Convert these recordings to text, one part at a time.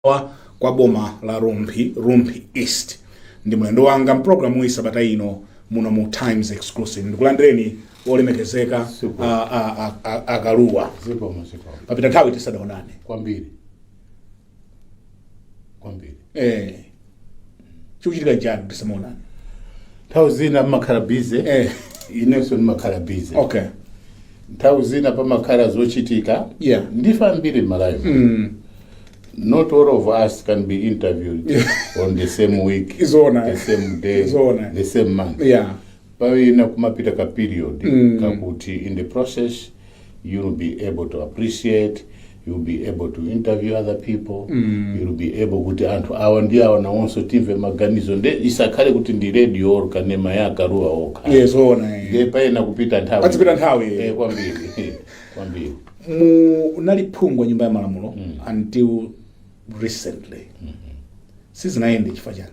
kwa boma la Rumpi East. Ndi mlendo wanga mprogramu hii sabata ino muno mu Times Exclusive. Ndikulandireni olemekezeka Kalua. Zipo. Papita nthawi tisadaonane. Kwambiri. Chikuchitika njani tisamaonane? Nthawi zina pamakhala busy. Inenso ndimakhala busy. Okay. Nthawi zina pamakhala zochitika. Yeah. Ndifa mbiri m'malayo. Not all of us can be interviewed on the same week, the same day, the same month. Yeah. Pawina kumapita ka period kakuti in the process you'll be able to appreciate, you'll be able to interview other people, you'll be able kuti anthu awa ndi awa nawonso timve maganizo nde isakhale kuti ndi radio or kanema ya Kalua okha. Yes, nde paina kupita nthawi. Atipita nthawi. Kwambiri. Unaliphungwa nyumba ya malamulo until recently. Sizinaende chifukwa chani?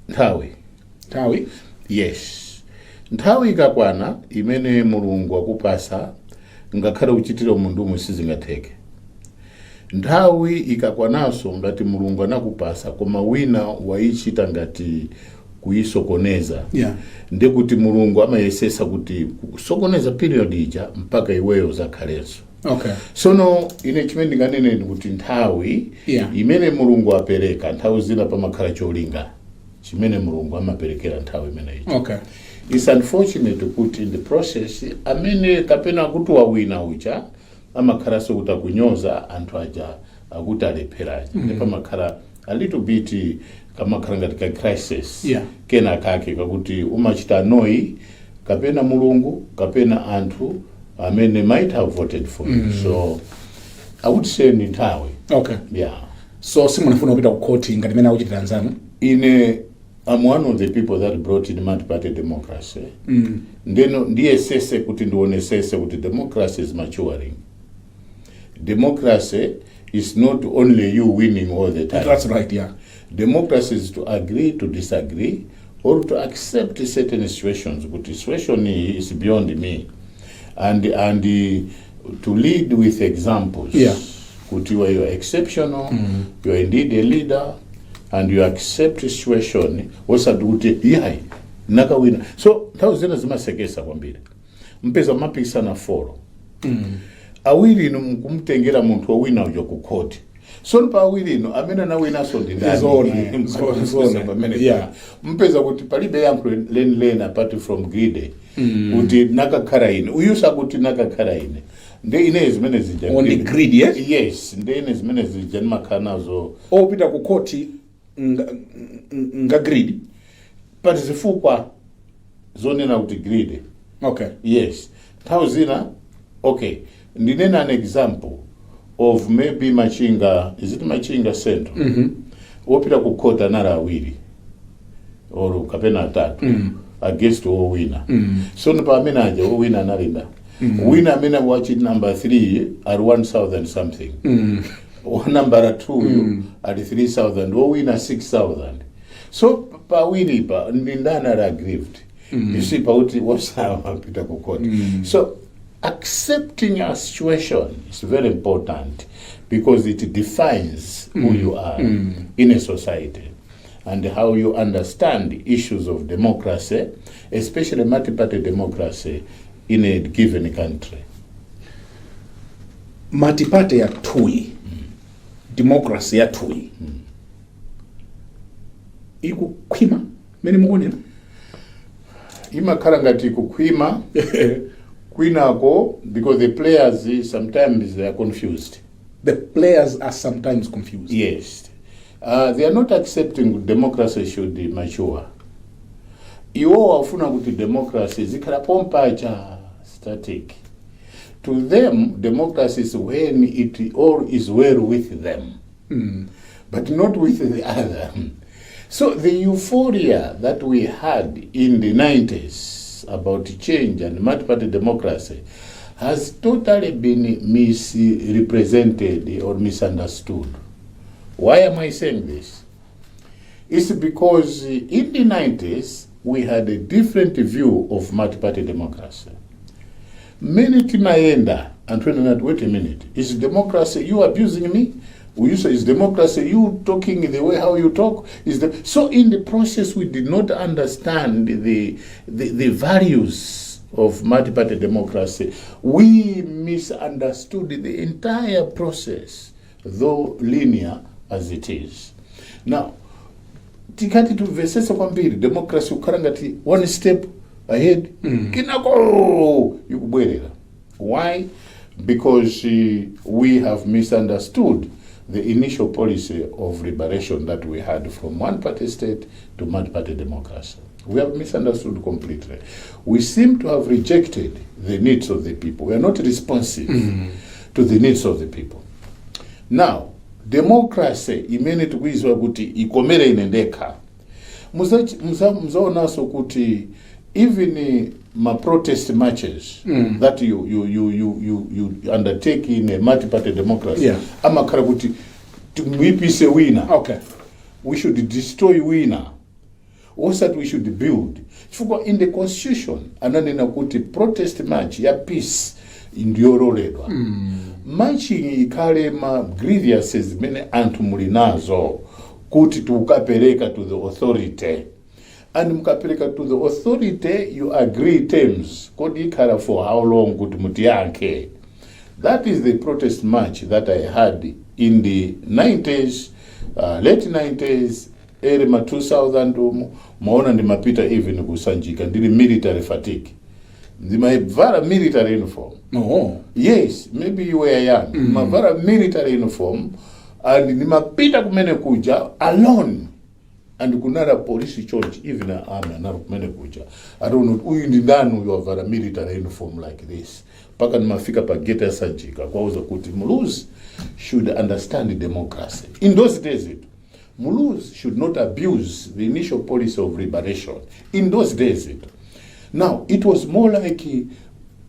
Nthawi? Yes. Nthawi ikakwana imene Mulungu akupasa ngakhale uchitira mundu umwe sizingatheke. Nthawi ikakwananso ngati Mulungu anakupasa koma wina waichita ngati kuyisokoneza. Yeah. Ndekuti Mulungu amayesesa kuti kusokoneza period ija mpaka iweyo zakhalenso. Okay. Sono ine chimene ndinganene kuti nthawi imene Mulungu apereka nthawi zina pamakhala cholinga chimene Mulungu amaperekera nthawi imeneyi. Okay. It's unfortunate to put in the process amene kapena kuti wawina ucha amakhalaso kuti akunyoza anthu aja akuti alephera. Ndipo pamakhala a little bit kamakhala ngati ka crisis. Yeah. Kena kake kakuti umachita noi kapena Mulungu kapena anthu amene might have voted for you. So I would say ni nthawi. Okay. Yeah. So simunafuna kupita ku court ngati mena uchitira nzanu? I'm one of the people that brought in multi-party democracy. Ndeno ndiyesese kuti ndionesese kuti democracy is maturing. Democracy is not only you winning all the time. That's right, yeah. Democracy is to agree to disagree or to accept certain situations. But the situation is beyond me. And to lead with examples. Yeah. You are exceptional, you are indeed a leader, and you accept the situation. Wasa duty yai naka wina. So nthawi zina zimasekesa kwambiri. Mpeza mapisa na foro. Awiri ino mkumtengera muntu wa wina ujo ku court. So npa awiri ino amena na wina so ndindani. Zona. Yeah. Mpeza kuti palibe yankho len apart from greed. Kuti nakakhala ine. Uyusa kuti nakakhala ine. Nde ine zimene zijani. Only greed, yes? Yes. Nde ine zimene zijani makana zo. Opita ku court nga greed. But zifukwa zonena kuti greed. Okay. Yes. Thousands. Okay. Ndinena an example of maybe Machinga, is it Machinga Central? Opita ku court anara awiri. Or kapena atatu. Against all winner. So no pamena aje all winner narinda. Winner mena watch it number 3 at 1,000 something. Number 2 at 3,000. All winner 6,000. So pa wini pa ndindana ra aggrieved. You see pa uti wasa pita ku court. So accepting a situation is very important because it defines who you are in a society. And how you understand the issues of democracy, especially multi-party democracy in a given country. Multi-party ya tui, democracy ya tui. Iku kwima, meni mungoni? Ima karangati kukwima, kwinako, because the players sometimes they are confused. The players are sometimes confused. Yes. They are not accepting democracy should mature. Iwo wafuna kuti democracy zikhala pompacha static. To them, democracy is when it all is well with them, but not with the other. So the euphoria that we had in the 90s about change and multi-party democracy has totally been misrepresented or misunderstood. Why am I saying this? It's because in the 90s, we had a different view of multi-party democracy. Many timaenda, and wait a minute, is democracy, you abusing me? You say, is democracy you talking the way how you talk? So in the process, we did not understand the values of multi-party democracy. We misunderstood the entire process, though linear as it is. Now, tikati tuvesesa kwambiri democracy ukhala ngati one step ahead, kinako yukubwerera. Why? Because we have misunderstood the initial policy of liberation that we had from one-party state to multi-party democracy. We have misunderstood completely. We seem to have rejected the needs of the people. We are not responsive to the needs of the people. Now, democracy imene tikuizwa kuti ikomere inendeka. Muzaonaso kuti even ma protest marches that you undertake in a multi-party democracy, amakhala kuti tumwipise winner. Okay. We should destroy winner. Also that we should build. In the constitution, ananena kuti protest march ya peace indioroledwa. Marching ikale ma grievances mene anthu mulinazo kuti tukapereka to the authority. And mukapeleka to the authority, you agree terms. Kodi ikhala for how long kuti mutiyanke. That is the protest march that I had in the 90s, late 90s, early 2000, maona ndimapita even kusanjika, ndili military fatigue. Ndimavala military uniform. Oh. Yes, maybe you were young. Mavala military uniform, and ndimapita kumene kuja alone. And kunara police church, even an army, another kumene kuja. I don't know, uyu ndi ndani uyu wavala military uniform like this. Paka nimafika pa gate sanjika, kwa uza kuti Mulus should understand democracy. In those days, Mulus should not abuse the initial policy of liberation. In those days, now it was more like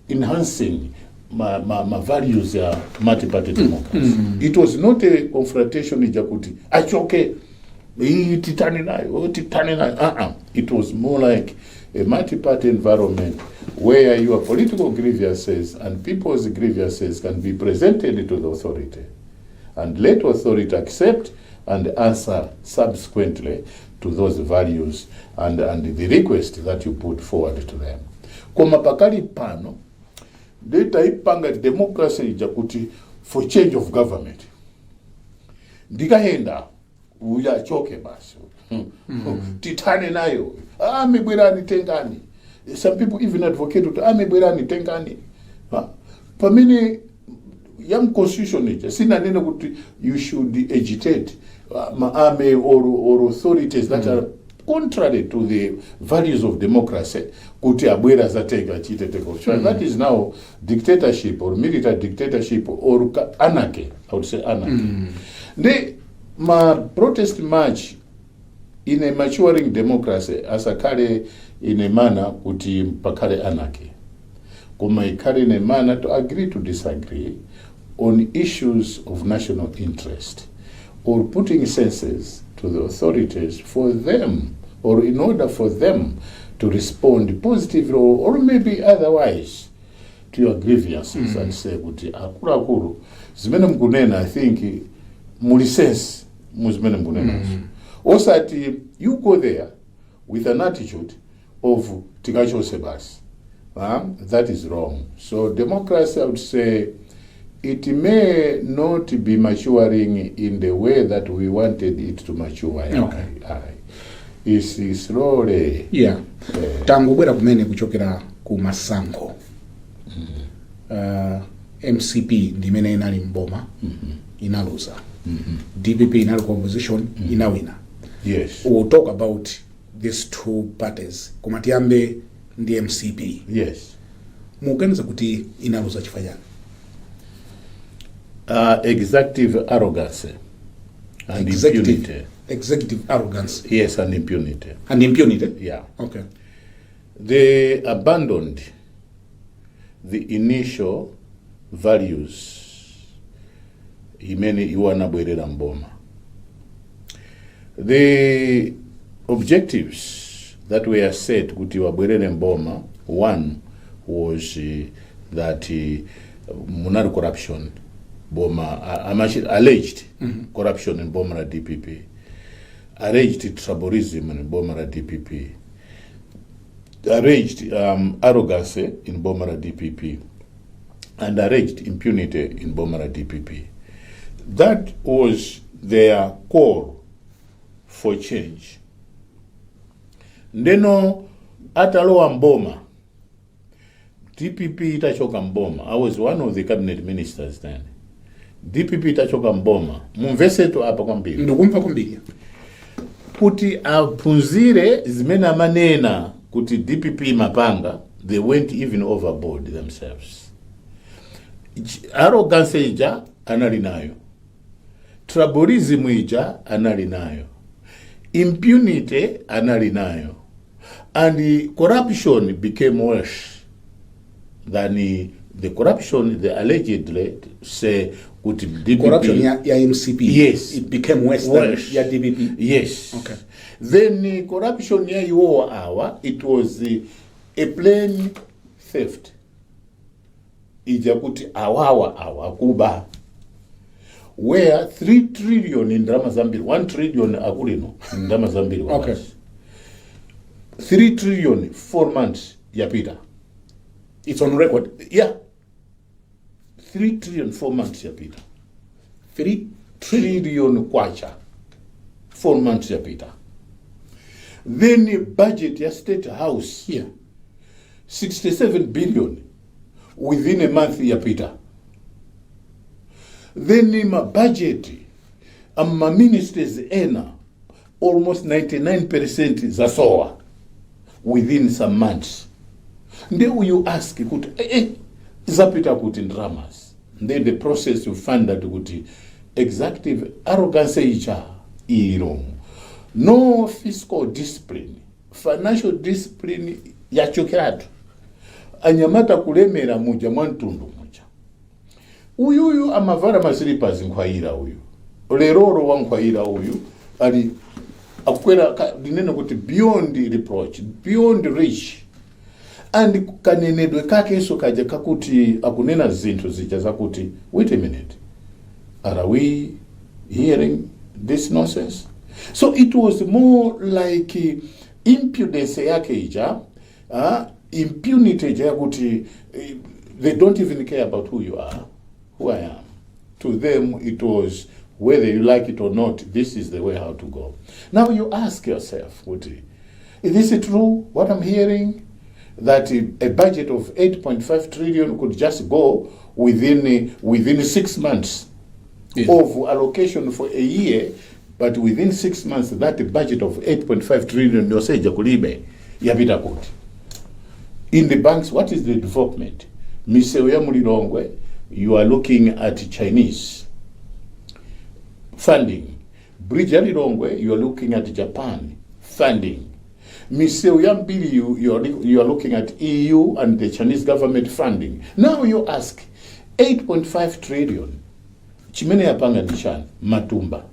enhancing my values ya multi-party democracy. It was not a confrontation ijakuti achoke titani nayo. It was more like a multi-party environment where your political grievances and people's grievances can be presented to the authority, and let authority accept and answer subsequently to those values and the request that you put forward to them. Koma pakali pano, data ipanga democracy ijakuti for change of government. Ndikahenda uyachoke basi. Titane nayo. Mibwirani tengani. Some people even advocate to mibwirani tengani. Pamini young constitution sina neno kuti you should agitate army or authorities that are contrary to the values of democracy kuti abwera zateka chite teko. That is now dictatorship or military dictatorship or anarchy. I would say anarchy. Ma protest march in a maturing democracy asakale in a manner kuti pakale anarchy. Kuma ikale in a manner to agree to disagree on issues of national interest, or putting senses to the authorities for them, or in order for them to respond positively or maybe otherwise to your grievances and say kuti akuru zimene mkunena, I think mulisense muzimene mkunena. Also that you go there with an attitude of tikacho sebas. That is wrong. So democracy, I would say, it may not be maturing in the way that we wanted it to mature. Okay. It's slowly. Yeah. Tangu bwera kumene kuchokera ku masankho. MCP ndimene inali mboma, inaluza. DPP inali opposition, inawina. Yes. We'll talk about these two parties. Kumatiambe ndi MCP. Yes. Muganiza kuti inaluza chifanyana. Executive arrogance and impunity. Executive arrogance. Yes, and impunity. And impunity? Yeah. Okay. They abandoned the initial values imene iwana bwerera mboma. The objectives that were set kuti wabwerere mboma, one was that munali corruption alleged corruption in Bomara DPP, alleged tribalism in Bomara DPP, alleged arrogance in Bomara DPP, and alleged impunity in Bomara DPP. That was their call for change. Ndeno atalowa Mboma, DPP itachoka Mboma. I was one of the cabinet ministers then. DPP itachoka Mboma. Mumveseto hapa kwambiri. Ndukumva kwambiri. Kuti apunzire zimene amanena kuti DPP mapanga, they went even overboard themselves. Arrogance ija anali nayo. Tribalism ija anali nayo. Impunity anali nayo. And the corruption became worse than the corruption they allegedly say with DPP. Corruption ya MCP. Yes. It became worse than ya DPP. Yes. Okay. Then the corruption ya iwo awa, it was a plain theft. Ija kuti awa kuba. Where 3 trillion in drama Zambia, 1 trillion akulino in drama Zambia. Okay. 3 trillion 4 months yapita. It's on record. Yeah. 3 trillion 4 months yapita. 3 trillion kwacha 4 months yapita. Then the budget ya State House here 67 billion within a month yapita. Then the budget my ministers ena almost 99% zasoa within some months. Then you ask kuti zapita kuti dramas. Then the process you find that kuti executive arrogance icha iro. No fiscal discipline, financial discipline yachokiratu. Anyamata kulemera muja mwantundu muja. Uyu amavara masilipas nkhwaira uyu. Leroro wa nkhwaira uyu ali akwera dineno kuti beyond reproach, beyond reach. And kanenedwe kake so kaja kakuti akunena zinthu zija zakuti wait a minute. Are we hearing this nonsense? So it was more like impudence yake ija, impunity ija kuti they don't even care about who you are, who I am. To them it was whether you like it or not, this is the way how to go. Now you ask yourself, is this true, what I'm hearing? That a budget of 8.5 trillion could just go within 6 months of allocation for a year, but within 6 months that budget of 8.5 trillion yoseja kulibe yapita kuti. In the banks, what is the development? Miseo ya mulilongwe, you are looking at Chinese funding. Bridge ya Lilongwe, you are looking at Japan funding. Miseo ya mbili, you are looking at EU and the Chinese government funding. Now you ask, 8.5 trillion, chimene yapanga nishani, matumba,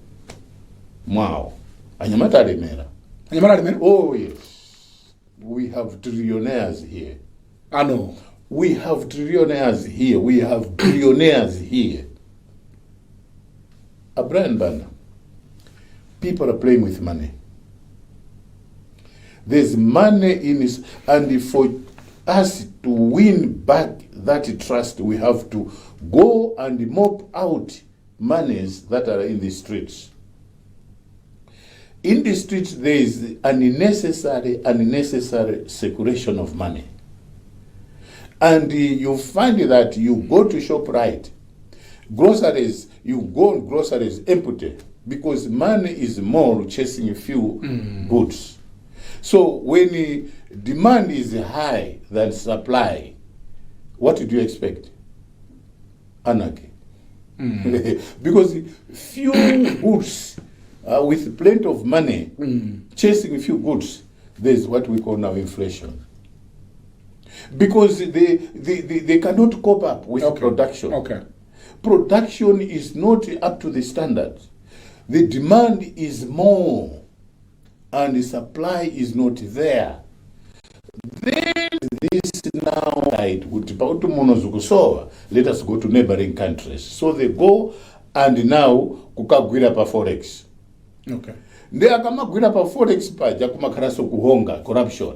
mwao, anyamata alemera. Anyamata alemera? Oh yes, we have trillionaires here. I know. We have trillionaires here, we have billionaires here. A brand banner. People are playing with money. There's money in this, and for us to win back that trust, we have to go and mop out monies that are in the streets. In the streets, there is unnecessary circulation of money. And you find that you go to ShopRite, groceries, you go on groceries empty, because money is more chasing a few goods. So when demand is high than supply, what do you expect? Anarchy. Because few goods with plenty of money chasing a few goods, there's what we call now inflation. Because they cannot cope up with production. Okay. Production is not up to the standard. The demand is more and the supply is not there. Then this now appetite kuti pauti muno zikusowa, let us go to neighboring countries. So they go and now kukagwira pa forex. Okay. Nde akamagwira pa forex paja kumakhalaso kuhonga, corruption.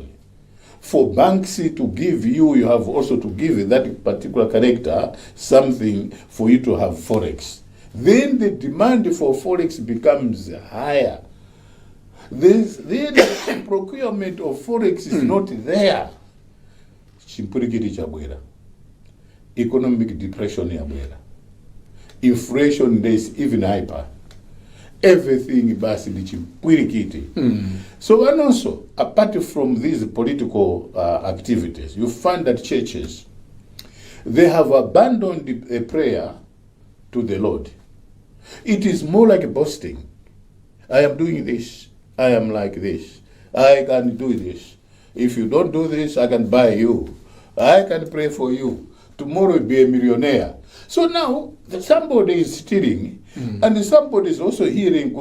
For banks to give you, you have also to give that particular character something for you to have forex. Then the demand for forex becomes higher. Then the procurement of forex is not there. Chimpurikiti chabwera. Economic depression yabwera. Inflation is even hyper. Everything basi ni chimpurikiti. So and also, apart from these political activities, you find that churches, they have abandoned a prayer to the Lord. It is more like boasting. I am doing this. I am like this. I can do this. If you don't do this, I can buy you. I can pray for you. Tomorrow you'll be a millionaire. So now somebody is stealing, and somebody is also hearing.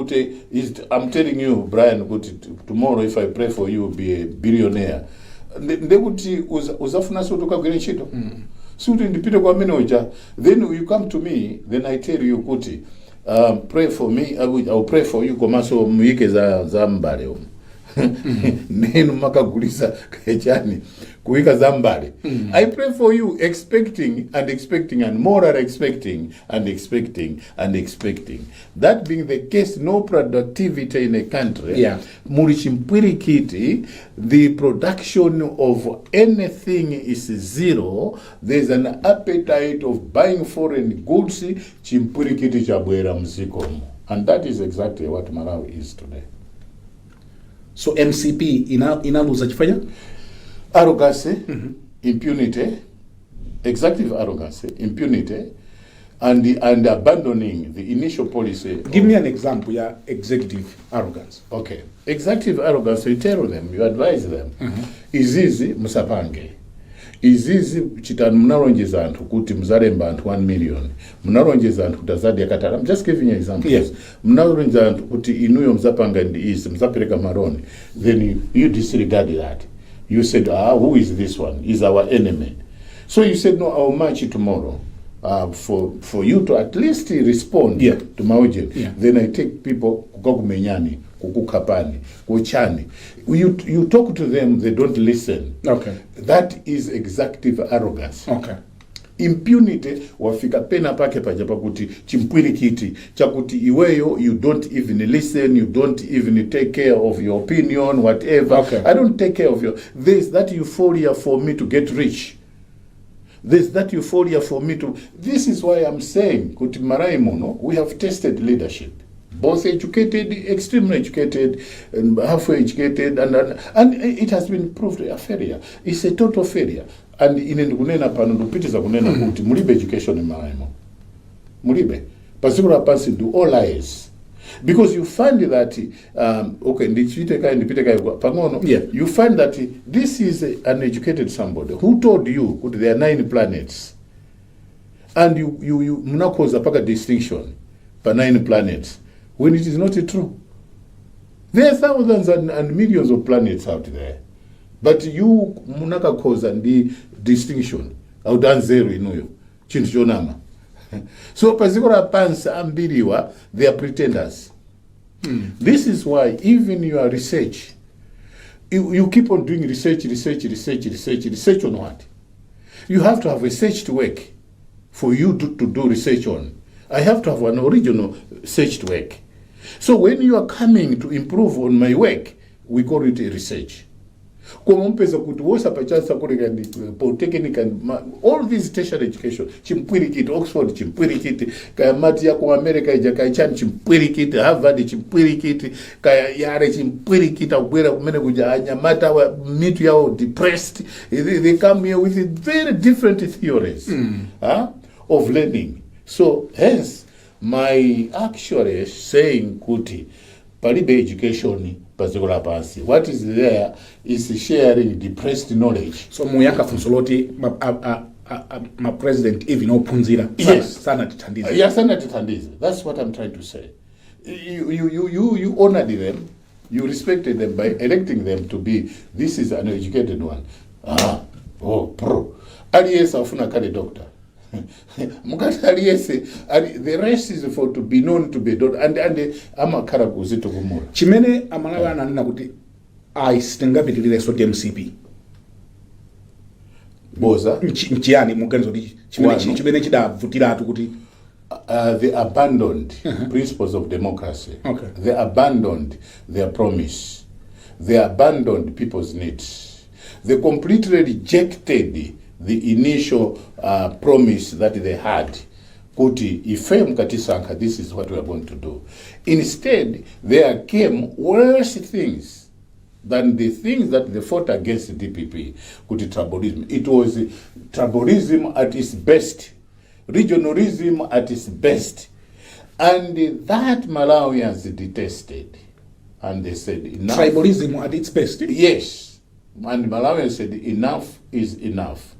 I'm telling you, Brian, tomorrow if I pray for you, you'll be a billionaire. Uzafuna soto kagwira ntchito. Suti ndipite kwa manager. Then you come to me. Then I tell you, pray for me. I will pray for you. Komaso muike za mbale. Nenu makagulisa kachani kuika zambale. I pray for you, expecting and more are expecting. That being the case, no productivity in a country. Yeah. Murichimpirikiti, the production of anything is zero. There's an appetite of buying foreign goods. Chimpirikiti chabwera mzikomo. And that is exactly what Malawi is today. So MCP inaluza chifanya? Arrogance, impunity, executive arrogance, impunity, and abandoning the initial policy. Give me an example, yeah, executive arrogance. Okay. Executive arrogance, you tell them, you advise them. Izizi musapange. Izizi chitani mnalonjeza anthu kuti mzalemba anthu 1 million. Mnalonjeza anthu kutazadi yakatala. I'm just giving you examples. Yes. Mnalonjeza anthu kuti inuyo mzapanga ndi izi, mzapereka maroni. Then you disregard that. You said, who is this one? He's our enemy. So you said, no, I'll match you tomorrow. For you to at least respond to Maojen. Yeah. Then I take people kukakumenyani, kukukapani, kuchani. You talk to them, they don't listen. Okay. That is executive arrogance. Okay. Impunity wafika pena pake pajapa kuti chimpwirikiti chakuti iweyo, you don't even listen, you don't even take care of your opinion, whatever. Okay. I don't take care of your. There's that euphoria for me to get rich. There's that euphoria for me to. This is why I'm saying, kuti Marai Mono, we have tested leadership. Both educated, extremely educated, and halfway educated, and it has been proved a failure. It's a total failure. And in kunena pano ndupitiza kunena kuti mulibe education in Malaimo. Mulibe. Particular person do all lies. Because you find that you find that this is an educated somebody who told you that there are 9 planets. And you mnakoza paka distinction per 9 planets when it is not true. There are thousands and millions of planets out there. But you munaka cause and the distinction out zero inuyo chintu chonama. So particular pants ambiriwa, they are pretenders. This is why even your research, you keep on doing research on what? You have to have research to work for you to do research on. I have to have an original research to work. So when you are coming to improve on my work, we call it a research. Polytechnic and all these tertiary education, chimpwirikiti, Oxford chimpwirikiti, kaya mati ya kwa America ijakaichani chimpwirikiti, Harvard chimpwirikiti, kaya yare chimpwirikiti, ukwera kumene kuja anyamata wa mitu yao depressed. They come here with very different theories of learning. So hence, my actually saying kuti, palibe education particular pasi. What is there is sharing depressed knowledge. So muyaka funsoloti ma president even opunzira. Yes. Sana titandize. Yeah, sana titandize. That's what I'm trying to say. You honored them, you respected them by electing them to be, this is an educated one. Pro. Aliyense afuna kale doctor. Mukati aliyense, the rest is for to be known to be a doctor. And amakhala kuzito kumula. Chimene amalawi ananena kuti sitingapitirire so MCP. Boza. Nchiyani muganizo kuti chimene chidavutiratu kuti they abandoned principles of democracy. Okay. They abandoned their promise. They abandoned people's needs. They completely rejected the initial promise that they had. Kuti ife mukatisankha, this is what we are going to do. Instead, there came worse things than the things that they fought against DPP. Kuti tribalism. It was tribalism at its best. Regionalism at its best. And that Malawians detested. And they said enough. Tribalism at its best? Yes. And Malawians said enough is enough.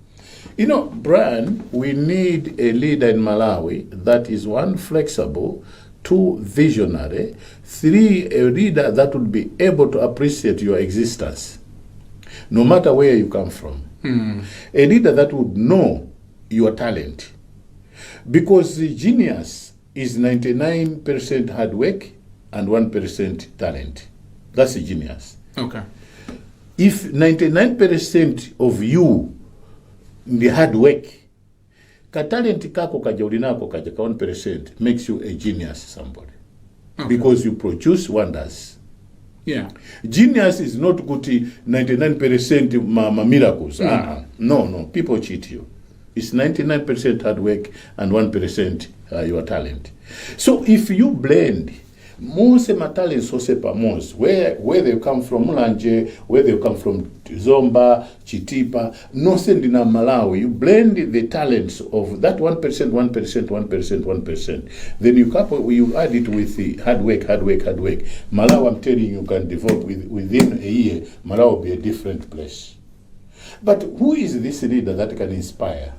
You know, Brian, we need a leader in Malawi that is one, flexible, two, visionary, three, a leader that would be able to appreciate your existence, no matter where you come from. A leader that would know your talent. Because the genius is 99% hard work and 1% talent. That's a genius. Okay. If 99% of you the hard work, ka talent kako kaja ulinako kaja ka 1% makes you a genius somebody. Okay. Because you produce wonders. Yeah. Genius is not good 99% miracles. No, people cheat you. It's 99% hard work and 1% your talent. So if you blend most talents also pamos where they come from Mulanje, where they come from Zomba, Chitipa, no sending Malawi, you blend the talents of that 1%, 1%. Then you add it with the hard work. Malawi, I'm telling you, can develop within a year. Malawi will be a different place. But who is this leader that can inspire?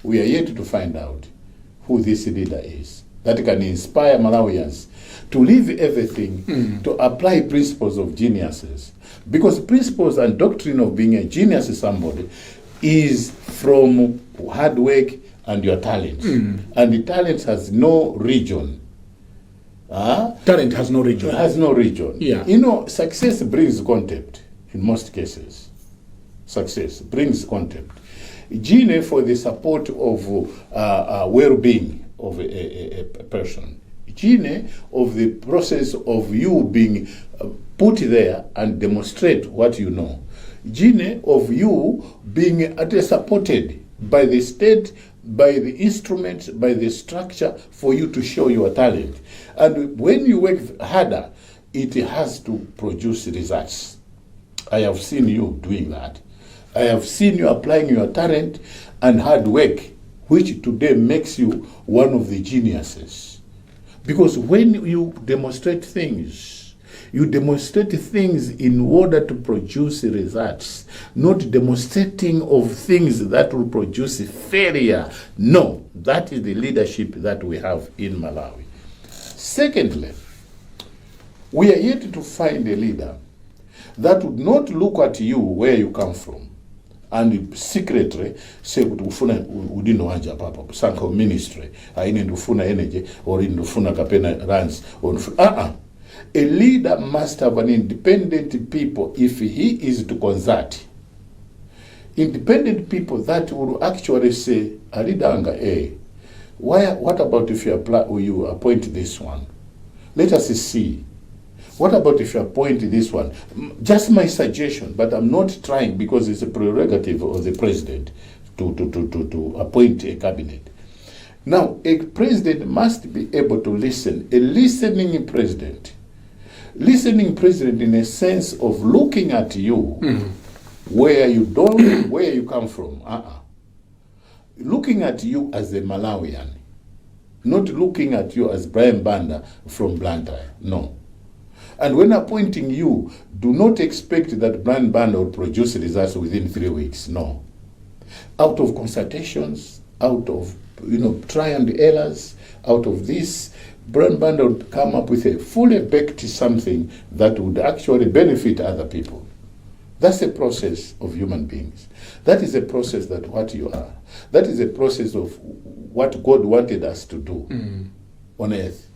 We are yet to find out who this leader is that can inspire Malawians to leave everything, to apply principles of geniuses. Because principles and doctrine of being a genius is somebody is from hard work and your talent. And the talent has no region. Talent has no region. It has no region. Yeah. You know, success brings contempt in most cases. Success brings contempt. Gene for the support of well-being of a person. Gene of the process of you being put there and demonstrate what you know. Gene of you being supported by the state, by the instruments, by the structure for you to show your talent. And when you work harder, it has to produce results. I have seen you doing that. I have seen you applying your talent and hard work, which today makes you one of the geniuses. Because when you demonstrate things in order to produce results, not demonstrating of things that will produce failure. No, that is the leadership that we have in Malawi. Secondly, we are yet to find a leader that would not look at you where you come from and secretly say kuti ufuna udino wanja papa kusanka ministry aine ndufuna energy or ndufuna kapena runs or a leader must have an independent people if he is to consult. Independent people that will actually say alidanga what about if you apply or you appoint this one? Let us see. What about if you appoint this one? Just my suggestion, but I'm not trying because it's a prerogative of the president to appoint a cabinet. Now, a president must be able to listen. A listening president. Listening president in a sense of looking at you where you come from. Looking at you as a Malawian. Not looking at you as Brian Banda from Blantyre. No. And when appointing you, do not expect that Brian Banda will produce results within 3 weeks. No. Out of consultations, out of try and errors, out of this, Brian Banda would come up with a fully baked something that would actually benefit other people. That's a process of human beings. That is a process that what you are. That is a process of what God wanted us to do on earth.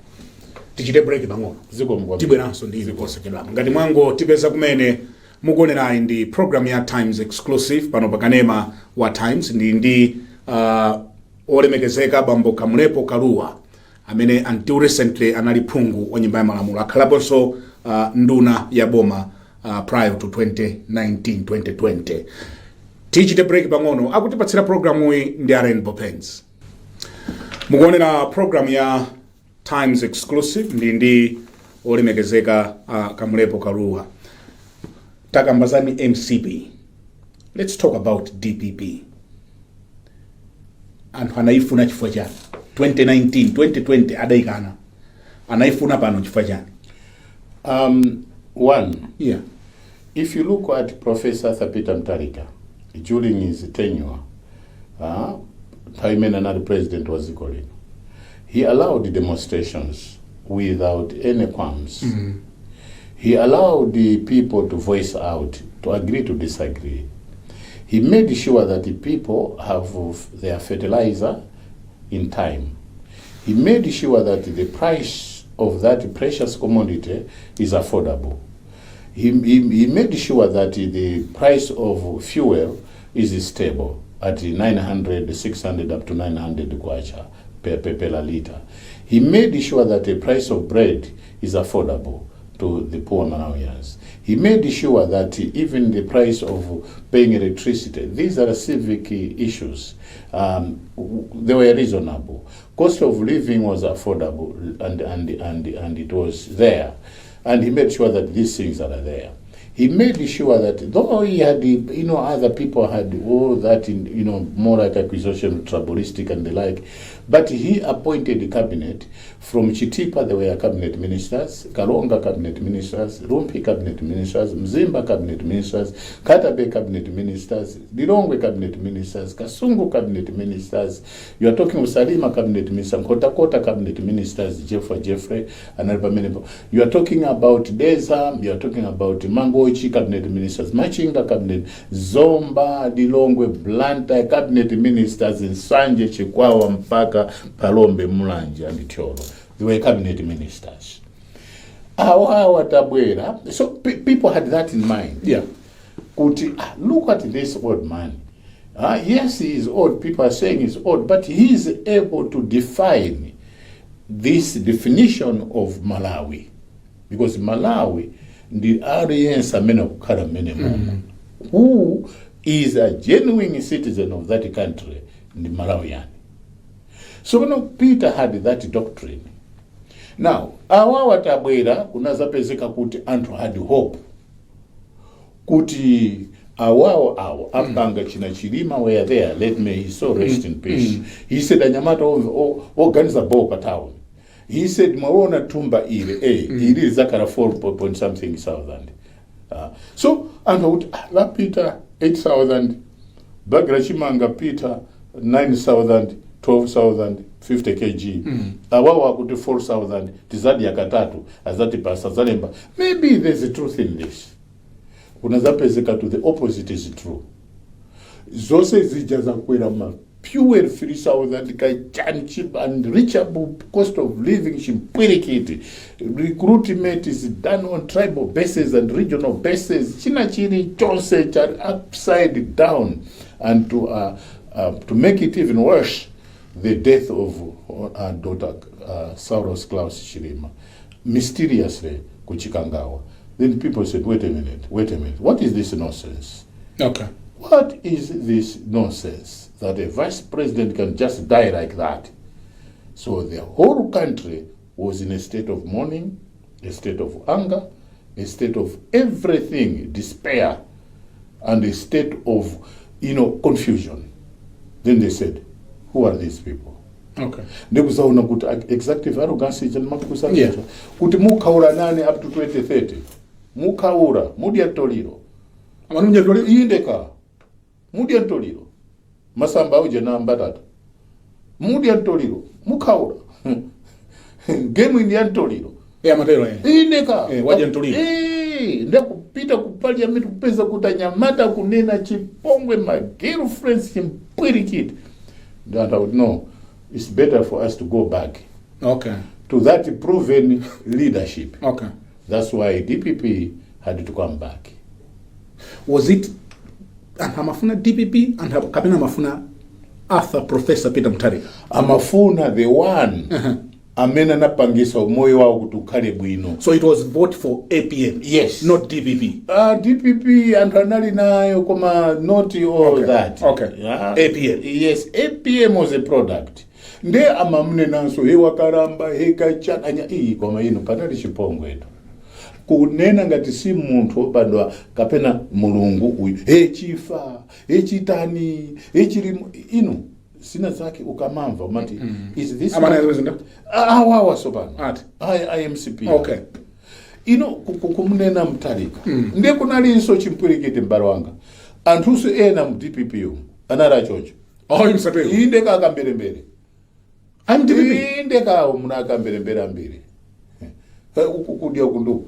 Tichite break pang'ono. Ziko Tibweranso ndi kosekedwa. Ngati mwango tipeza kumene mukuonerayi ndi program ya Times Exclusive pano pakanema wa Times ndi olemekezeka bambo Kamlepo Kalua amene until recently anali phungu wa nyumba ya malamulo, akhalaponso nduna ya boma prior to 2019-2020. Tichite break pang'ono, akutipatsira programu iyi ndi Rainbow Pens. Mukuonera program ya Times Exclusive ndi olemekezeka Kamlepo Kalua. Takambazani MCP. Let's talk about DPP. Anthu anaifuna chifukwa chani? 2019, 2020 adaikana. Anaifuna pano chifukwa chani? One. Yeah. If you look at Professor Thapita Mtarika, during his tenure, Prime Minister President was calling. He allowed demonstrations without any qualms. He allowed the people to voice out, to agree to disagree. He made sure that the people have their fertilizer in time. He made sure that the price of that precious commodity is affordable. He made sure that the price of fuel is stable at 900, 600 up to 900 kwacha per liter. He made sure that the price of bread is affordable to the poor Malawians. He made sure that even the price of paying electricity, these are civic issues, they were reasonable. Cost of living was affordable and it was there. And he made sure that these things are there. He made sure that though he had, other people had all that, more like acquisition, tribalistic and the like, but he appointed the cabinet. From Chitipa, there were cabinet ministers, Kalonga cabinet ministers, Rumpi cabinet ministers, Mzimba cabinet ministers, Katabe cabinet ministers, Lilongwe cabinet ministers, Kasungu cabinet ministers. You are talking of Salima cabinet minister, Kota cabinet ministers, Jeffrey, and Alpamenepo. You are talking about Deza, you are talking about Mangochi cabinet ministers, Machinga cabinet, Zomba, Lilongwe, Blanta cabinet ministers, in Sanje, Chikwawa, Mpaka, Palombe, Mulanje, and Tiolo. They were cabinet ministers. So people had that in mind. Yeah. Look at this old man. Yes, he is old. People are saying he's old, but he is able to define this definition of Malawi. Because Malawi, the audience are men of Karamene, who is a genuine citizen of that country, the Malawian. So Peter had that doctrine. Now, awa watabwera kunazapezeka kuti anthu had hope. Kuti awa apanga china chilima were there, let me his soul rest in peace. He said anyamata organiza boka town. He said mwaona tumba ile ili zakara 4 point something thousand. So anthu kuti la Peter 8,000, Bagra Chimanga Peter 9,000, 12,000, 50 kg. Awawa kuti 4,000, tizadi ya katatu, azati pasa zalemba. Maybe there's a truth in this. Unazapezeka to the opposite is true. Zose zijaza kwera ma pure 3,000 kajani cheap and reachable cost of living chimpwirikiti. Recruitment is done on tribal bases and regional bases. China chiri chonse upside down. And to make it even worse, the death of our daughter, Sauros Klaus Chirima, mysteriously kuchikangawa. Then people said, wait a minute, what is this nonsense? Okay. What is this nonsense that a vice president can just die like that? So the whole country was in a state of mourning, a state of anger, a state of everything, despair, and a state of, confusion. Then they said, who are these people? Okay. Ndikuzaona kuti executive arrogance ichanimakukusa Yeah. kuti mukaura nane up to 2030. Mukaura, mudia toliro. Amanunja toliro indeka. Mudia toliro. Masamba uje na mbatata. Mudia toliro. Mukaura. Game indian toliro. matero Indeka. waje toliro. ndakupita ku parliament kupeza kuti anyamata kunena chipongwe ma girlfriends chimpwirikiti. That I would know it's better for us to go back to that proven leadership. That's why DPP had to come back. Was it amafuna DPP and kapena amafuna Arthur Professor Peter Mutharika? Amafuna the one amena napangisa umoyo wao kutukale bwino. So it was vote for APM? Yes. Not DPP? DPP and anali nayo koma not all that. APM? Yes, APM was a product. Nde amamune nanso hewa karamba heka chakanya koma ino panali chipongwe eto. Kunena ngati si muntu obadwa kapena mulungu uyu chifa chitani chilimu ino sina zake ukamamva mati is this awawa sobana IMCP ino kumunena Mutharika ndiye kunalinso chimpwirikiti mbalo wanga anthuso ena mu DPP yo anara chocho inde kakambelembele inde kawo munakambelembele ambiri kudia kundu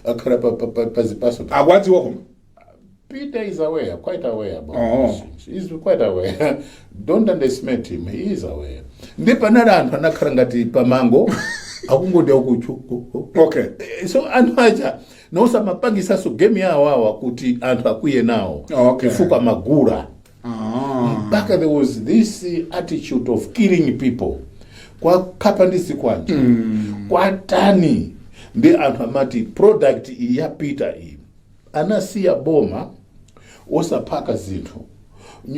akara pazipaso agwazi wako. Peter is aware, quite aware about this. He's quite aware. Don't underestimate him. He is aware. Ndipo narantu anakarangati pamango akungodia ukuchuku. So anwaja nosa mapangisa so game ya wawa kuti antu akuye nao. Kifuka magura. Back there was this attitude of killing people. Kwa kapandisi kwanje. Kwa tani. Ndi antu amati product ya Peter anasiya boma osapaka zinthu.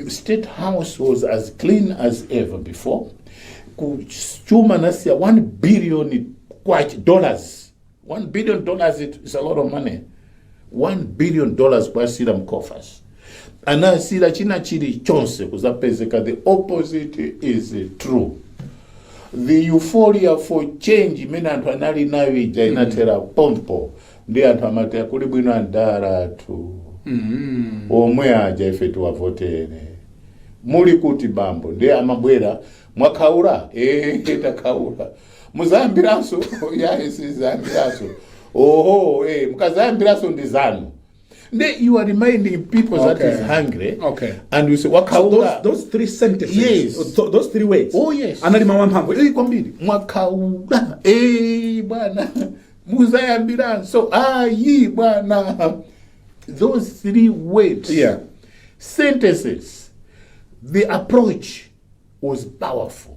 State House was as clean as ever before. Kuchuma nasiya $1 billion dollars. $1 billion is a lot of money. $1 billion kwa sila mkofas. Anasila china chili chonse kuzapezeka. The opposite is true. The euphoria for change mena antu anali nayo ija inatera pompo. Ndi antu amatea kuli bwino andara tu. Omwe aja ifetu wavotere. Muli kuti bambo. Ndi amabwera mwakaura. Takaura. Muzambiraso. Yaisi zambiraso. Mukazambiraso ndi zanu. You are reminding people that is hungry. And you say, wakaura. So those three sentences. Yes. Those three words. Oh, yes. Anali mawampango. Kwambiri. Mwakaura. Bwana. Muzayambiranso. Bwana. Those three words. Sentences. The approach was powerful.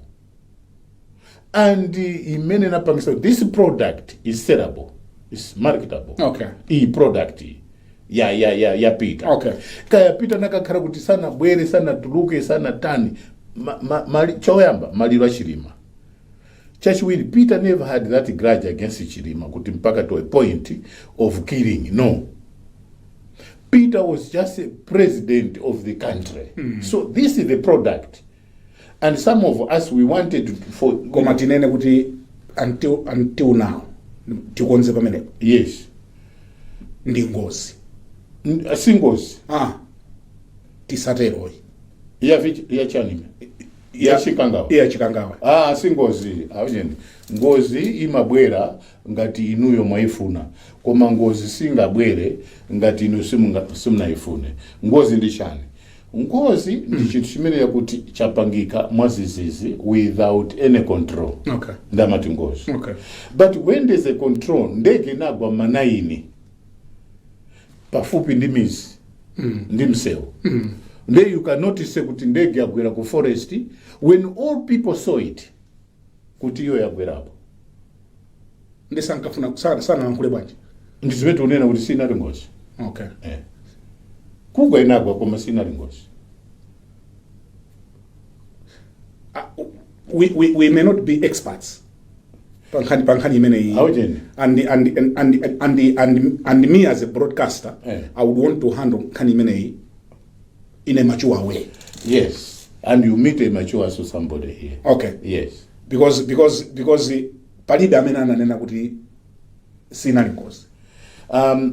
And so this product is sellable. It's marketable. Product. Ya Peter. Kaya Peter nakakara kuti sana bwere sana tuluke sana tani. Choyamba malirwa Chilima. Chachiwiri, Peter never had that grudge against Chilima kuti mpaka to a point of killing. No. Peter was just a president of the country. So this is the product. And some of us, we wanted for... Komatinene kuti until now. Tikonze pamene. Yes. Ndi ngozi. Singozi. Tisateroi. Ya chani. Ya Chikangawa. Ya Chikangawa. Singozi. Ngozi imabwera ngati inuyo mwaifuna. Koma ngozi singabwere ngati inu simunaifune. Ngozi ndi chani. Ngozi ndi chinthu chimene yakuti chapangika mwazizizi without any control. Ndamati ngozi. But when there's a control, ndege nagwa manaini. Pafupi ndi mizi. Ndi msewu. Then you can notice kuti ndege yagwera ku forest when all people saw it. Kuti iyo yagwera hapo. Ndisankafuna sana nkule bwanji. Ndizibete unena kuti sinali ngozi. Kugwa inagwa koma sinali ngozi. We may not be experts. Pankani imene and me as a broadcaster, I would want to handle kani imene in a mature way. Yes, and you meet a mature somebody here. Yes, because palibe amene ananena kuti sinali ngozi.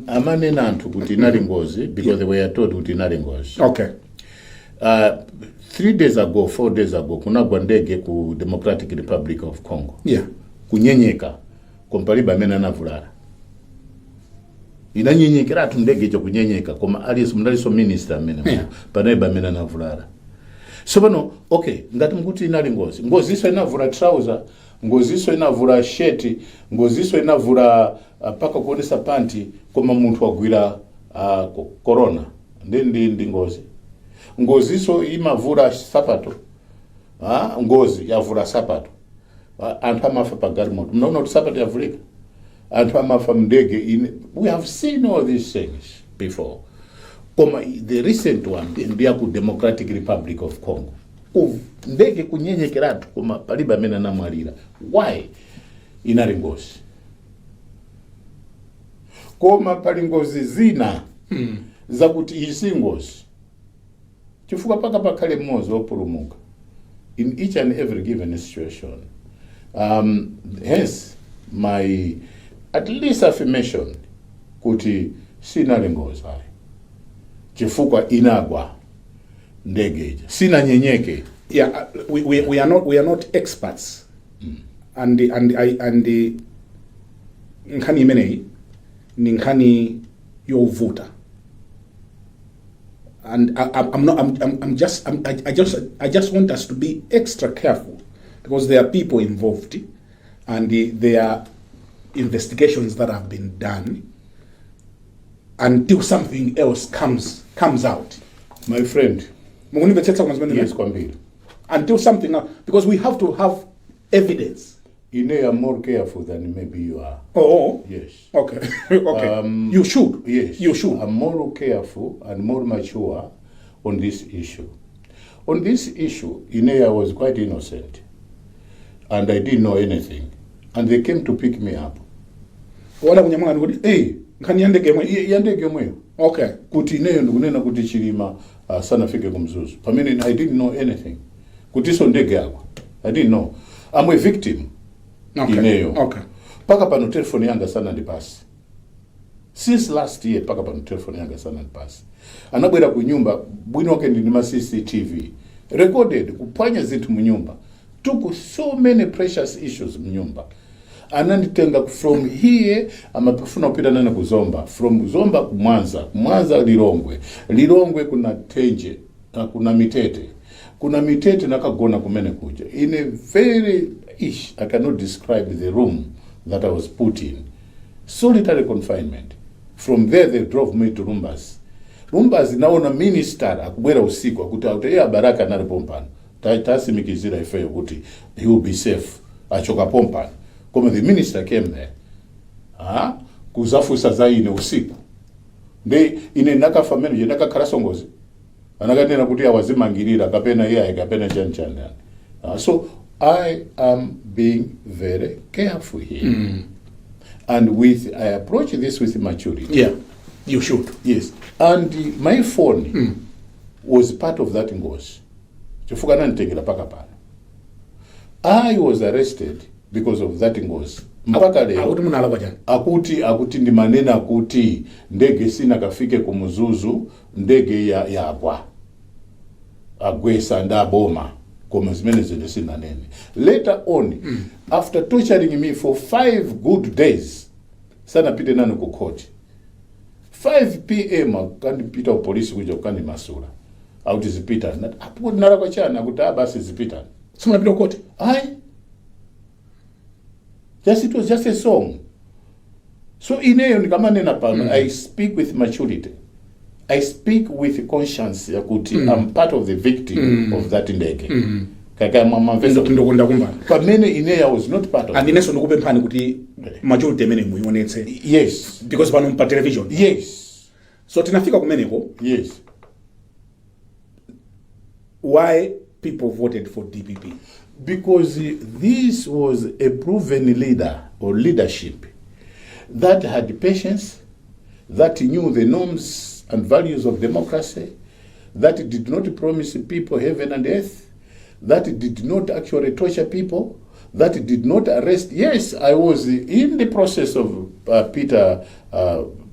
Amanena anthu kuti inali ngozi because they were told kuti inali ngozi. 3 days ago, 4 days ago, kunagwa ndege ku Democratic Republic of Congo. Kunyenyeka kompaliba amene anavulala. inanyenyekera ndege cho kunyenyeka koma aliyeso mndaliso minister amene panaiba amene anavulala. So pano okay, ngati mkuti inali ngozi iso inavula trouser, ngozi iso inavula shirt, ngozi iso inavula paka kuonesa panty, koma munthu wagwira corona ndi ngozi iso imavula sapato, ngozi yavula sapato, anthu amafa pa galimoto, mnaona kuti sapato yavulika, anthu amafa mndege. We have seen all these things before. The recent one ndi ku Democratic Republic of Congo, ndege kunyenyekeratu koma palibe amene anamwalira. Why? Inali ngozi. Koma pali ngozi zina zakuti isi ngozi chifukwa paka pakhale mmodzi wopulumuka in each and every given situation. Hence my at least affirmation kuti sinali ngozi hai chifukwa inagwa ndege sina nyenyeke. Yeah, we are not experts. And nkhani imeneyi ni nkhani yovuta. And I just want us to be extra careful because there are people involved and there are investigations that have been done until something else comes out. My friend, yes, until something else, because we have to have evidence. You know, I'm more careful than maybe you are. Oh, yes. Okay. Okay. You should. Yes. You should. I'm more careful and more mature on this issue. On this issue, I was quite innocent, and I didn't know anything, and they came to pick me up. Hey. Yandege mwe. Okay. Kuti ineyo ndikunena kuti chilima sana fike kumzuzu. Pamene I didn't know anything. Kuti so ndege yako. I didn't know. I'm a victim. Okay. Ineyo. Okay. Paka pano telefoni yanga sana ndipasi. Since last year paka pano telefoni yanga sana ndipasi. Anabwera ku nyumba bwino wake ndi ma CCTV. Recorded kupanya zinthu mu nyumba. Took so many precious issues mu nyumba. Ananditenga from here amapafuna kupita nana kuzomba, from Zomba kumwanza Lilongwe kuna Tenje, kuna Mitete nakagona kumene kuja. In a very I cannot describe the room that I was put in. Solitary confinement. From there they drove me to Rumbas naona minister akubwera usiku akuti Baraka nali pompano. Tasimikizira ifeyo kuti he will be safe. Achoka pompano. Como the minister came there, kuzafusa zaine usiku. Nde ine nakafamene naka karasongozi. Anakanena kuti awazimangirira kapena kapena chanchana. So I am being very careful here. And I approach this with maturity. Yeah, you should. Yes. And my phone was part of that ngozi. Chifuka nanitengera paka pano. I was arrested because of that ngozi. Mpaka leo akuti ndi manena akuti ndege sina kafike kumuzuzu, ndege yagwa agwesa ndaboma koma zimene zinde sina nene. Later on, after torturing me for 5 good days, sana pite nani ku court. 5 PM akandipita polisi kuja kukandi masula. Auti zipita. Apo nala kwa chana akuti basi zipita. Sima pita court. It was just a song. So ineyo nikamanena pano, I speak with maturity. I speak with conscience yakuti I'm part of the victim of that ndege. Kaka mama mveso ndokunda kumbana. Pamene ineyo I was not part of. And ineso ndokupe mphani kuti maturity mene muionetse. Yes. Because pano mpa television. Yes. So tinafika kumeneko. Yes. Why people voted for DPP? Because this was a proven leader or leadership that had patience, that knew the norms and values of democracy, that did not promise people heaven and earth, that did not actually torture people, that did not arrest. Yes, I was in the process of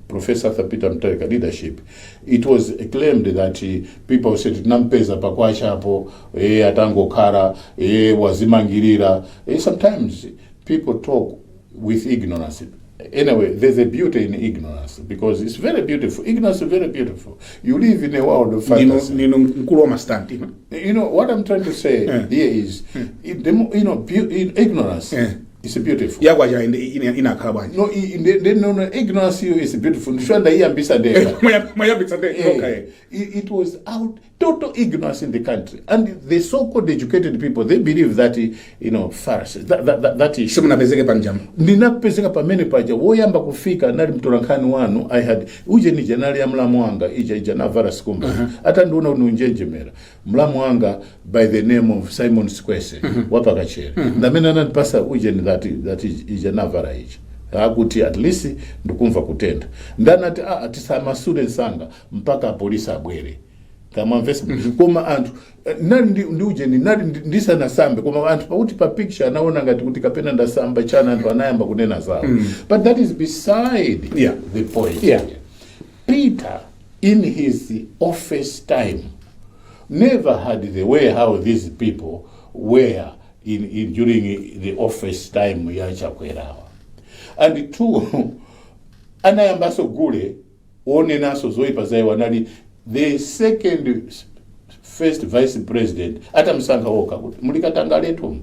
Professor Peter Mtarika leadership. It was claimed that people said nampeza pakwasha hapo atango kara wazimangirira. Sometimes people talk with ignorance. Anyway, there's a beauty in ignorance, because it's very beautiful. Ignorance is very beautiful. You live in a world of fantasy. You know what I'm trying to say here is, ignorance is beautiful. No, ignorance is beautiful. It was out total ignorance in the country, and the so-called educated people, they believe that farce that is ninapezeka pamene paja woyamba kufika nali mtorankani wanu I had uje ni janali ya mlamwanga ija na virus kumba hata nduna ununjenjemera mlamwanga by the name of Simon Squese wapa kachere ndamena nanipasa uje ni that ija na virus akuti at least ndukumva kutenda ndana ati sama students sanga mpaka polisi abwere kama Facebook koma antu nali nduje ni nali ndisa na sambe koma antu pauti pa picture naona ngati kuti kapena ndasamba chana antu anayamba kunena zawo but that is beside the point. Peter in his office time never had the way how these people were in during the office time ya Chakwerawa. And two, anayamba so gule one naso zoipa zai wanali the second first vice president ata msanga woka mulikatanga letu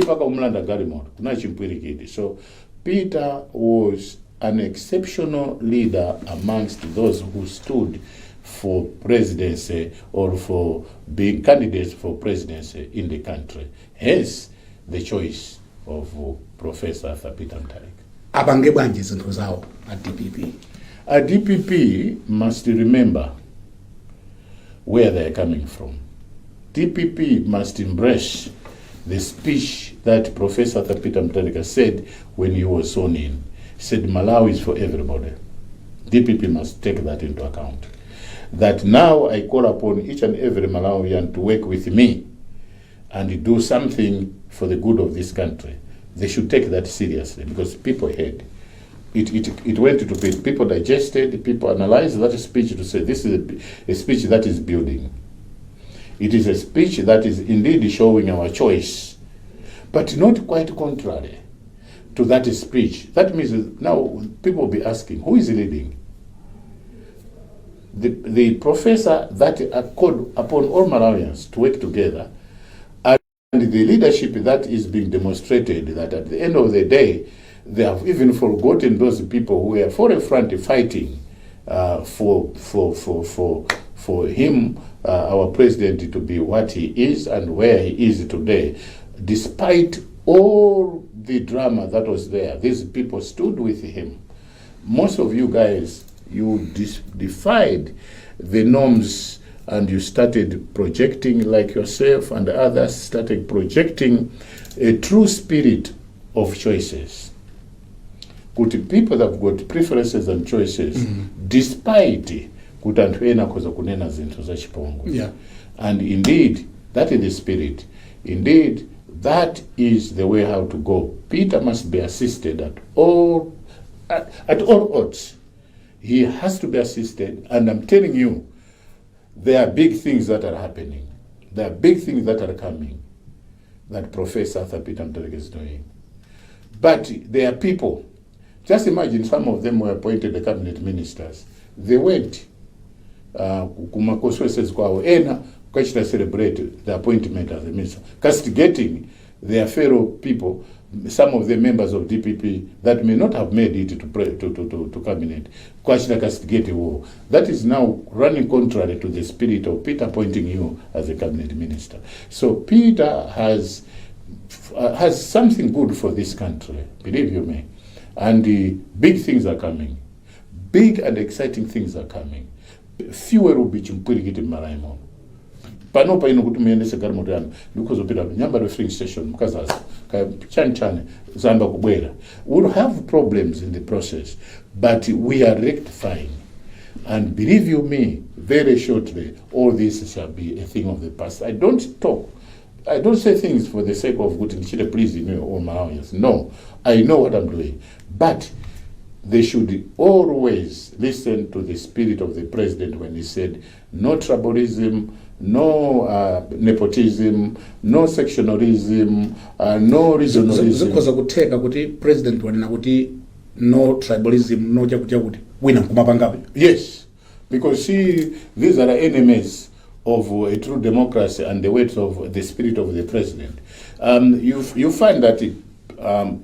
paka umlanda galimoto kuna chimpwirikidi. So Peter was an exceptional leader amongst those who stood for presidency or for being candidates for presidency in the country. Hence the choice of Professor Arthur Peter Mutharika. Abange banje zinthu zawo at DPP. A DPP must remember where they are coming from. DPP must embrace the speech that Professor Arthur Peter Mutharika said when he was sworn in. He said Malawi is for everybody. DPP must take that into account. That now I call upon each and every Malawian to work with me and do something for the good of this country. They should take that seriously, because people heard. It went to people digested, people analyzed that speech to say this is a speech that is building. It is a speech that is indeed showing our choice, but not quite contrary to that speech. That means now people will be asking, who is leading? The professor that called upon all Malawians to work together, and the leadership that is being demonstrated, that at the end of the day, they have even forgotten those people who were forefront fighting for him, our president, to be what he is and where he is today. Despite all the drama that was there, these people stood with him. Most of you guys, you defied the norms and you started projecting, like yourself and others started projecting a true spirit of choices. Kuti people that have got preferences and choices, despite kutantuena koza kunena zinto za chipongo. And indeed, that is the spirit. Indeed, that is the way how to go. Peter must be assisted at all odds. He has to be assisted, and I'm telling you, there are big things that are happening. There are big things that are coming that Professor Arthur Peter Mutharika is doing. But there are people, just imagine some of them were appointed the cabinet ministers. They went kumakoswese kwao ena kachita celebrate the appointment as a minister, castigating their fellow people, some of the members of DPP that may not have made it to cabinet. Kachita castigate war. That is now running contrary to the spirit of Peter appointing you as a cabinet minister. So Peter has something good for this country, believe you me. And big things are coming. Big and exciting things are coming. Fewer will be chimpurikiti maraimo. Panopa ino kutumiendesha galimoto yanu ndikozopita nyamba refilling station mkazazi ka chani zamba kubwera. We'll have problems in the process, but we are rectifying. And believe you me, very shortly all this shall be a thing of the past. I don't say things for the sake of good and pleasing you all Malawians. No, I know what I'm doing. But they should always listen to the spirit of the president when he said no tribalism, no nepotism, no sectionalism, no regionalism. Zikoza kuteka kuti president wanena kuti no tribalism, no jakuti wina kumapanga. Yes, because see, these are the enemies of a true democracy and the weight of the spirit of the president. You find that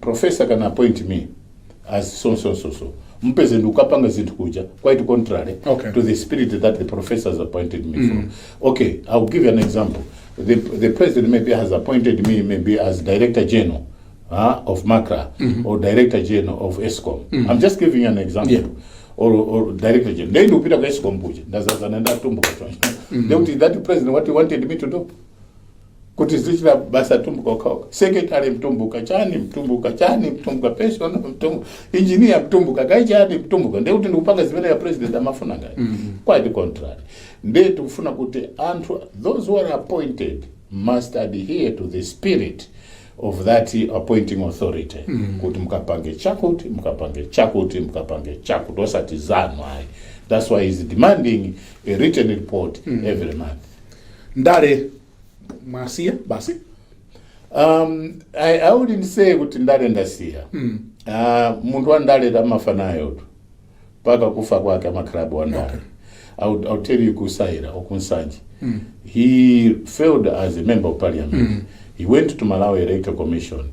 professor can appoint me as so. Mpezeni ukapanga zinthu kuja quite contrary to the spirit that the professors appointed me for. Okay, I'll give you an example. The president maybe has appointed me maybe as director general of MACRA or director general of ESCOM. I'm just giving you an example. Yeah. Or director general. Then you pita kwa ESCOM buja. That president what he wanted me to do. Kuti zichira basa tumbuka kwa secretary mtumbuka chani pension engineer mtumbuka chani mtumbuka ndio kuti ndikupanga zimene ya president amafuna ngani. Quite contrary. Nde tufuna kuti those who are appointed must adhere to the spirit of that appointing authority. Kuti mkapange chakuti osatizanwa. That's why he's demanding a written report every month. Ndale Masia, basi? I wouldn't say kuti ndale ndasiya. Mundu wa ndale tamafanayo tu. Paka kufa kwake amaklabu wa ndale. I'll tell you kusaira okunsanji. He failed as a member of parliament. He went to Malawi Electoral Commission.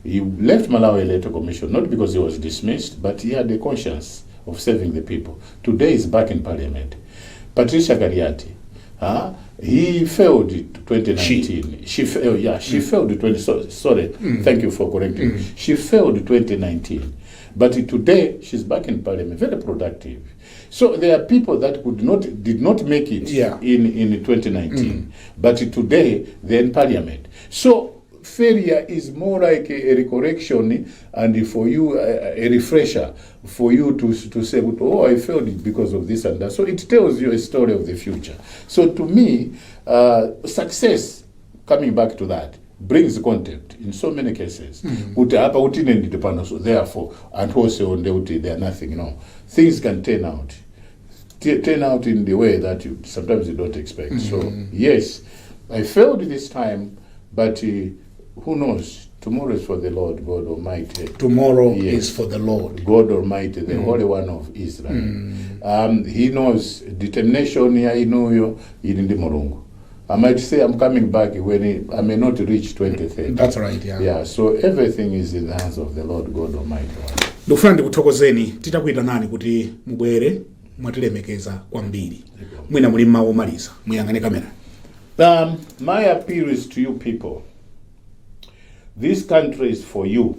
He left Malawi Electoral Commission not because he was dismissed, but he had a conscience of serving the people. Today he's back in parliament. Patricia Gariati. He failed 2019. She failed 20. Sorry, thank you for correcting. She failed 2019, but today she's back in parliament, very productive. So there are people that did not make it in 2019, but today they're in parliament. So failure is more like a recorrection, and for you a refresher for you to say, oh, I failed it because of this and that. So it tells you a story of the future. So to me, success, coming back to that, brings contempt in so many cases. Therefore, and also they are nothing. No, things can turn out in the way that sometimes you don't expect. So yes, I failed this time, but who knows? Tomorrow is for the Lord God Almighty. Tomorrow is for the Lord God Almighty, the Holy One of Israel. He knows determination. I know you in the Morungu. I might say I'm coming back when I may not reach 2030. That's right, yeah. Yeah, so everything is in the hands of the Lord God Almighty. Ndikufuna kuthokozeni titakuita nani kuti mubwere mwatilemekeza kwambiri. Mwina muli mawu maliza. Muyangane kamera. My appeal is to you people. This country is for you.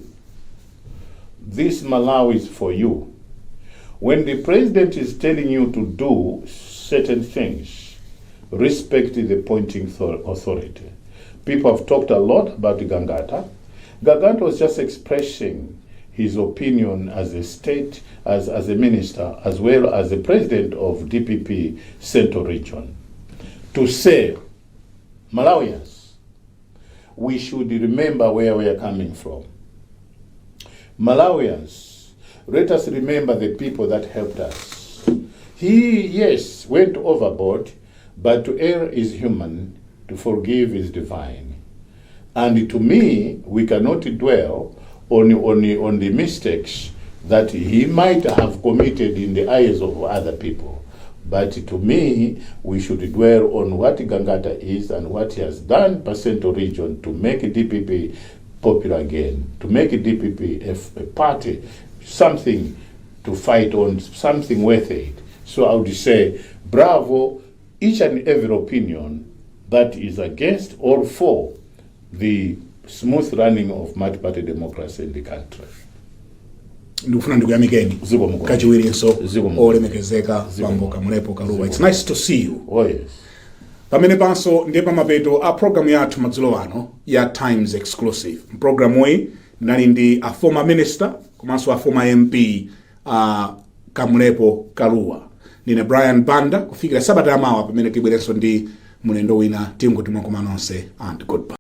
This Malawi is for you. When the president is telling you to do certain things, respect the appointing authority. People have talked a lot about Gangata. Gangata was just expressing his opinion as a state, as a minister, as well as the president of DPP Central Region. To say, Malawians, we should remember where we are coming from. Malawians, let us remember the people that helped us. He, yes, went overboard, but to err is human, to forgive is divine. And to me, we cannot dwell on the mistakes that he might have committed in the eyes of other people. But to me, we should dwell on what Gangata is and what he has done per Central Region to make DPP popular again, to make DPP a party, something to fight on, something worth it. So I would say, bravo, each and every opinion that is against or for the smooth running of multi-party democracy in the country. Ndikufuna ndikuyamikeni kachiwirinso olemekezeka bambo Kamlepo Kalua. It's nice to see you. Oh yes. Pamene panso ndiye pamapeto a program yathu madzulo ano ya Times Exclusive. Program hii nali ndi a former minister komanso a former MP Kamlepo Kalua. Nine Brian Banda kufikira sabata yamawa pamene tibwerenso ndi mulendo wina tingo timwakomanonse and goodbye.